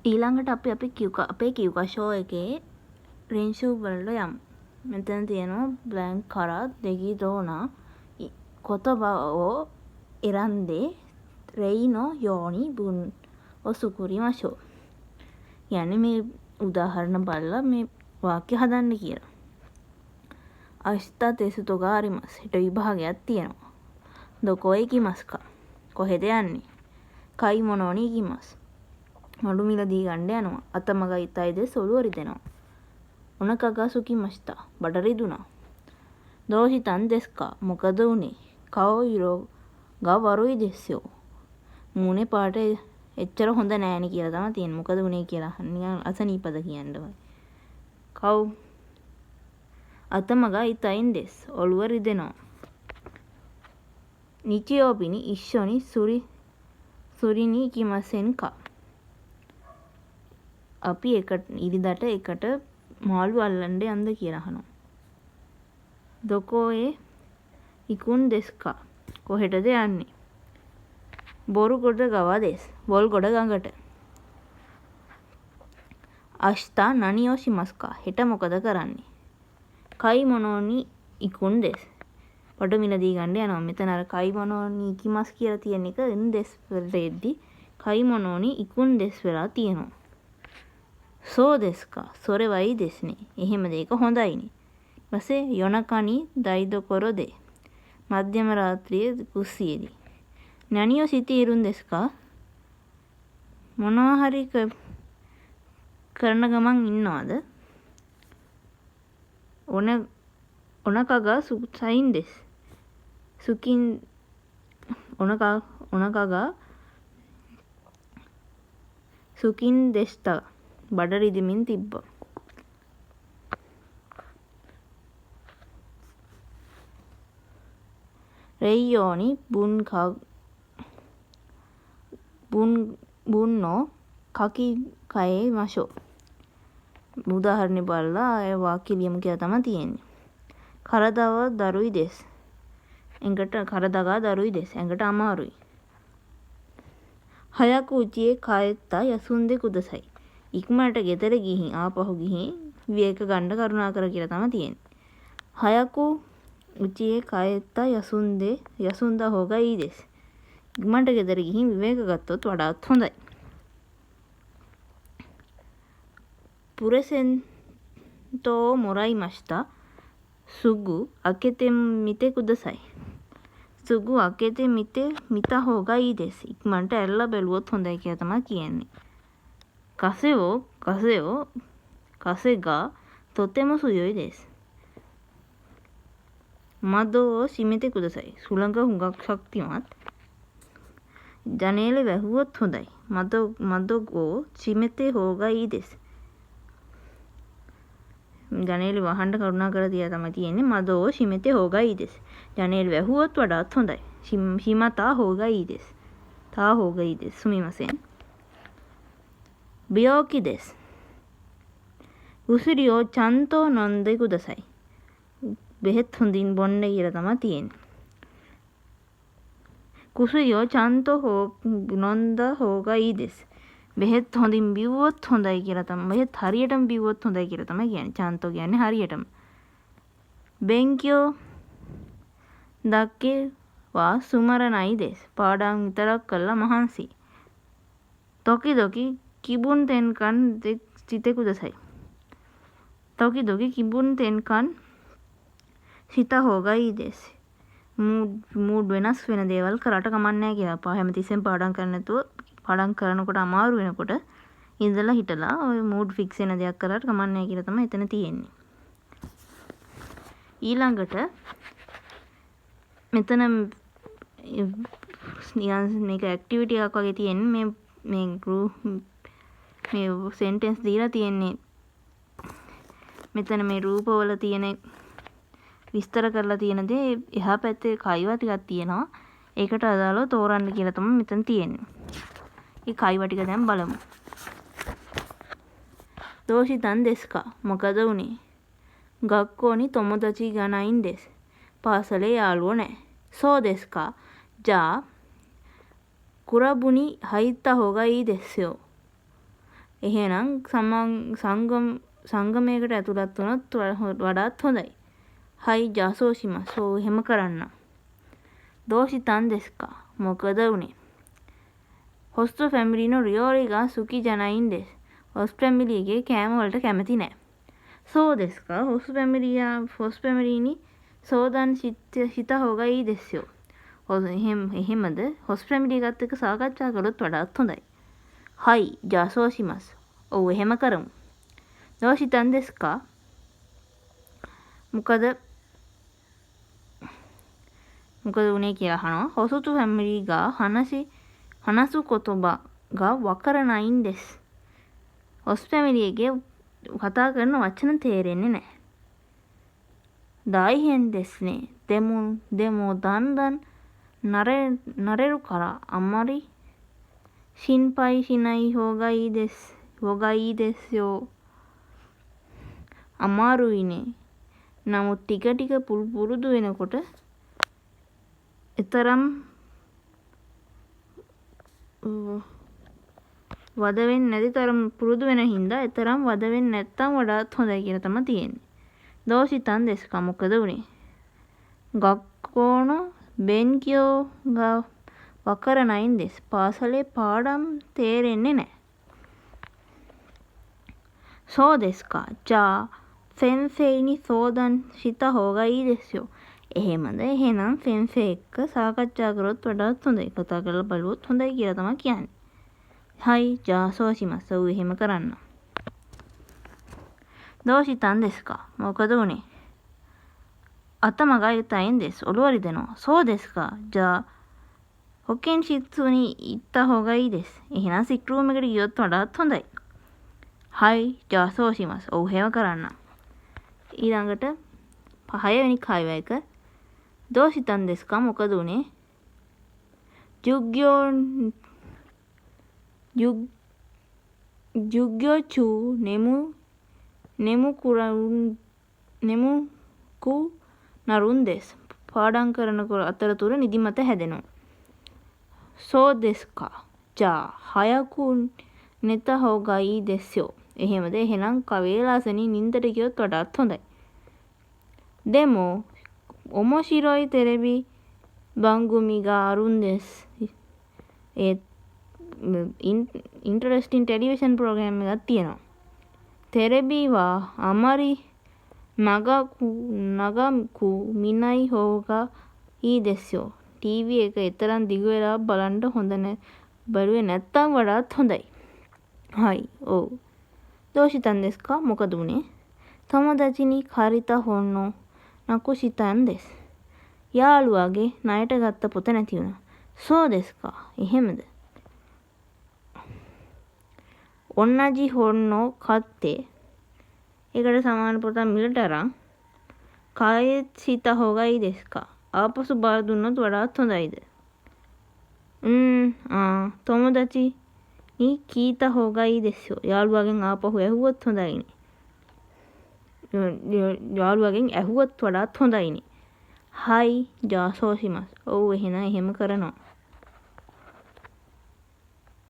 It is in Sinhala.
ඊළඟට අපි අපේ කියුකෂෝ එකේ රෙන්ෂු වලට යමු. මෙතන තියෙනවා බ්ලැන්ක් කරා දෙකී දෝනා කොතබෝ එරන්දේ රෙයිනෝ යෝනි බුන් ඔසුකුරි මෂෝ. කියන්නේ මේ උදාහරණ බලලා මේ වාක්‍ය හදන්න කියලා. අෂ්තා තෙසු තොගාරිමස් හිට විභාගයක් තියෙනවා. දොකෝ ඉකිමස්කා කොහෙද යන්නේ? කයි මොනෝනි ඉකිමස් මඩු මිලදී ගන්න යනවා. අතමග ඉතයිද සොළු වරිදෙනවා. ඔනකගා සුකිමස්තා බඩ රිදුනා. දෝෂිතන් දෙස්කා මොකද උනේ? කවෝ ඉරෝ ගා වරුයි දෙස්සෝ මූනේ පාට එච්චර හොඳ නෑනේ කියලා තමයි තියෙන්නේ. මොකද උනේ කියලා නිකන් අසනීපද කියන්නවයි. කව් අතමග ඉතයින් දෙස් ඔළුව රිදෙනවා. නිචියෝබිනි ඉෂ්ෂොනි සුරිනි කිමසෙන්කා අපි ඉරිදට එකට මාළු අල්ලන්න යන්ද කියලා අහනවා. දොකෝයේ ඉකුන් දෙස්කා කොහෙටද යන්නේ? බොරු ගොඩ ගවා දෙස් බොල් ගොඩ ගඟට. අෂ්තා නනියෝෂිමස්කා හෙට මොකද කරන්නේ? කයි මොනෝනි ඉකුන් දෙස් බඩු මිලදී ගන්න යනවා. මෙතන අර කයි මොනෝනි ඉකිමස් කියලා තියෙන එක ඉන් දෙස් වලට එද්දි කයි මොනෝනි ඉකුන් දෙස් වෙලා තියෙනවා. සෝ දෙස්කා සොරේ වයි දෙස්නේ එහෙම දෙයක හොඳයිනේ. ඊපස්සේ යොනකනි දයිදොකොරොදේ මධ්‍යම රාත්‍රියේ කුස්සියේදී නනියෝ සිතීරුන් දෙස්කා මොනවා හරි කරන ගමන් ඉන්නවද? ඔනකගා සයින් දෙස් සුකින් ඔනකගා සුකින් දෙස්තා බඩ රිදෙමින් තිබ්බා. රෙයියෝනි බුන්නෝ කකි කයේ මෂෝ. උදාහරණෙ බලලා ඒ වාක්‍ය ලියමු කියලා තමයි තියෙන්නේ. කරදව දරුයි දෙස් එඟට කරදගා දරුයි දෙස් එඟට අමාරුයි. හයක් උචියේ කායත්තා යසුන්දේ කුදසයි ඉක්මනට ගෙදර ගිහින් ආපහු ගිහින් විවේක ගන්න කරුණාකර කියලා තමයි තියෙන්නේ. හයකු උචියේ කායත්තා යසුන්දා හොගයි දෙස් ඉක්මනට ගෙදර ගිහින් විවේක ගත්තොත් වඩාත් හොඳයි. පුරසෙන්තෝ මොරයි මස්තා සුගු අකෙතෙ මිතේ කුදසයි. සුගු අකෙතෙ මිතා හොගයි දෙස් ඉක්මනට ඇරලා බැලුවොත් හොඳයි කියලා තමයි කියන්නේ. කසෙගා තොතෙම සුයොයි දෙස් මදෝ සිමිතේ කුදසයි සුළඟ හුඟක් ශක්තිමත්. ජනේලෙ වැහුවොත් හොඳයි. මදෝගෝ සිමිතේ හොගයි දෙස් ජනේලෙ වහන්න කරුණාකර තියා තමයි තියෙන්නේ. මදෝ සිමිතේ හොගයි දෙස් ජනේලෙ වැහුවොත් වඩාත් හොඳයි. හිමතා හොගයි දෙස් තා හොගයි දෙස් සුමිමසෙන් බියෝකි දෙස් උසිරියෝ චන්තෝ නොන්දේ කුදසයි බෙහෙත් හොඳින් බොන්න කියලා තමයි තියෙන්නේ. කුසිරියෝ චන්තෝ නොන්ද හොගයි දෙස් බෙහෙත් හොඳින් බිව්වොත් හොඳයි කියලා තමයි. බෙහෙත් හරියටම බිව්වොත් හොඳයි කියලා තමයි කියන්නේ. චන්තෝ කියන්නේ හරියටම. බෙන්කියෝ දක්කේ වා සුමරනයි දෙස් පාඩම් විතරක් කළා මහන්සි. තොකි කිබුන් තෙන්කන් සිතේ කුදසයි තොකි කිබුන් තෙන්කන් සිත හොගයි දෙස් මූඩ් වෙනස් වෙන දේවල් කරට කමන්නේ කියලා. හැමතිස්සෙම පාඩම් කරන්න නැතුව පාඩම් කරනකොට අමාරු වෙනකොට ඉඳලා හිටලා ඔය මූඩ් ෆික්ස් වෙන දෙයක් කරාට කමන්නේ කියලා තමයි එතන තියෙන්නේ. ඊළඟට මෙතන මේක ඇක්ටිවිටි එකක් වගේ තියෙන්නේ. මේ සෙන්ටෙන්ස් දීලා තියෙන්නේ. මෙතන මේ රූපවල තියෙන විස්තර කරලා තියෙන දේ එහා පැත්තේ කයිවා ටිකක් තියෙනවා. ඒකට අදාළව තෝරන්න කියලා තමයි මෙතන තියෙන්නේ. ඒ කයිවා ටික දැන් බලමු. දෝෂිතන් දෙස්කා මොකද උනේ? ගක්කෝනි තොමොදචි ගනයින් දෙස් පාසලේ යාළුවෝ නැහැ. සෝ දෙස්කා ජා කුරබුනි හයිත්තා හොගයි දෙස්සෝ එහෙනම් සංගමයකට ඇතුළත් වුණොත් වඩාත් හොඳයි. හයි ජාසෝෂිමස්. ඔව් එහෙම කරන්න. දෝෂිතන් දෙස්කා. මොකද උනේ? හොස්ට් ෆැමිලි නෝ රියෝරි ගා සුකි ජනයින් දෙස්. හොස්ට් ෆැමිලියගේ කෑම වලට කැමති නෑ. සෝ දෙස්කා. හොස්ට් ෆැමිලි ni සෝදන් හිතා හොගා ඊ දෙස්යෝ. එහෙමද? හොස්ට් ෆැමිලි එකත් එක්ක සාකච්ඡා කළොත් වඩාත් හොඳයි. හයි ජාසෝෂිමස්. ඔව් එහෙම කරමු. දෝෂිතන් දෙස්කා. මොකද උනේ කියලා අහනවා. හොසුතු ෆැමිලි ගා හනසු කොතොබා ගා වකරනයින් දෙස්. හොස්ට් ෆැමිලි එකේ කතා කරන වචන තේරෙන්නේ නැහැ. දායිහෙන් දෙස්නේ දෙමෝ දන්දන් නරෙරු කරා අම්මරි ශින්පයි ශිනයි හොගයි දෙස්යෝ. අමාරුයිනේ. නමුත් ටික ටික පුරුදු වෙනකොට එතරම් වද වෙන්නේ නැති තරම් පුරුදු වෙන හින්දා එතරම් වද වෙන්නේ නැත්තම් වඩාත් හොඳයි කියලා තමයි තියෙන්නේ. දෝෂිතන් දෙස්කා. මොකද උනේ? ගක්කෝන බෙන්කියෝ ගා වකරනයින් දෙස්. පාසලේ පාඩම් තේරෙන්නේ නැහැ. සෝ දෙස්කා. ජා ෆෙන්ෆෙයිනි සෝදන් හිතා හොගා ඊ දෙස්යෝ. එහෙමද? එහෙනම් ෆෙන්ෆේ එක්ක සාකච්ඡා කරොත් වඩාත් හොඳයි. කතා කරලා බලුවොත් හොඳයි කියලා තමයි කියන්නේ. හයි ජාසෝෂිමස්. ඔව් එහෙම කරන්න. දෝෂිතන් දෙස්කා. මොකද උනේ? අතමගා යුතයින් දෙස්. ඔළුව රිදෙනවා. සෝ දෙස්කා. ජා හොකෙන් ශිත්සුනි ඉත්තා හොගා ඊ දෙස්. එහෙනම් සික් රූම් එකට ගියොත් වඩාත් හොඳයි. හයි ජාසෝෂිමස්. ඔව් එහෙම කරන්න. ඊළඟට 6 වෙනි කායව එක දෝෂිතන් දෙස්කා. මොකද උනේ? ජුග්ගෝ චූ නෙමුකු නරුන් දෙස්. පාඩම් කරනකොට අතරතුර නිදිමත හැදෙනවා. සෝ දෙස්කා. ජා හයකු නෙත හොගා ඊ දෙස්යෝ. එහෙමද? එහෙනම් කවේලාසනින් නින්දට ගියොත් වඩාත් හොඳයි. දෙමෝ ඔමොශිරොයි තෙරෙබි බංගුමි ගා අරුන් දෙස්. ඒ ඉන්ටරෙස්ටිං ටෙලිවිෂන් ප්‍රෝග්‍රෑම් එකක් තියෙනවා. තෙරෙබි වා අමරි නගම්කු මිනයි හොගා ඊ දෙස්යෝ. ටීවී එක එතරම් දිගු වෙලා බලන්න හොඳ බැලුවේ නැත්තම් වඩාත් හොඳයි. හයි. ඔව්. දෝෂිතන් දෙස්කා. මොකද උනේ? තොමොදාචි කාරිතා හොන්නෝ නකුෂිතන් දෙස්. යාළුවාගේ ණයට ගත්ත පොත නැති වුණා. සෝ දෙස්කා. එහෙමද? ඔන්නජි හොන්නෝ කත්තේ. ඒකට සමාන පොතක් මිලට අරන් කායෙත් හිතා හොගා ඊ දෙස්කා. ආපසු බාර දුන්නොත් වඩාත් හොඳයිද? තොමොදාචි කීතා හොගා ඊ දෙස්යෝ. යාළුවාගෙන් ආපහු ඇහුවොත් හොඳයිනේ. යාළුවාගෙන් ඇහුවොත් වඩාත් හොඳයිනේ. හයි ජාසෝෂිමස්. ඔව් එහෙනම් එහෙම කරනවා.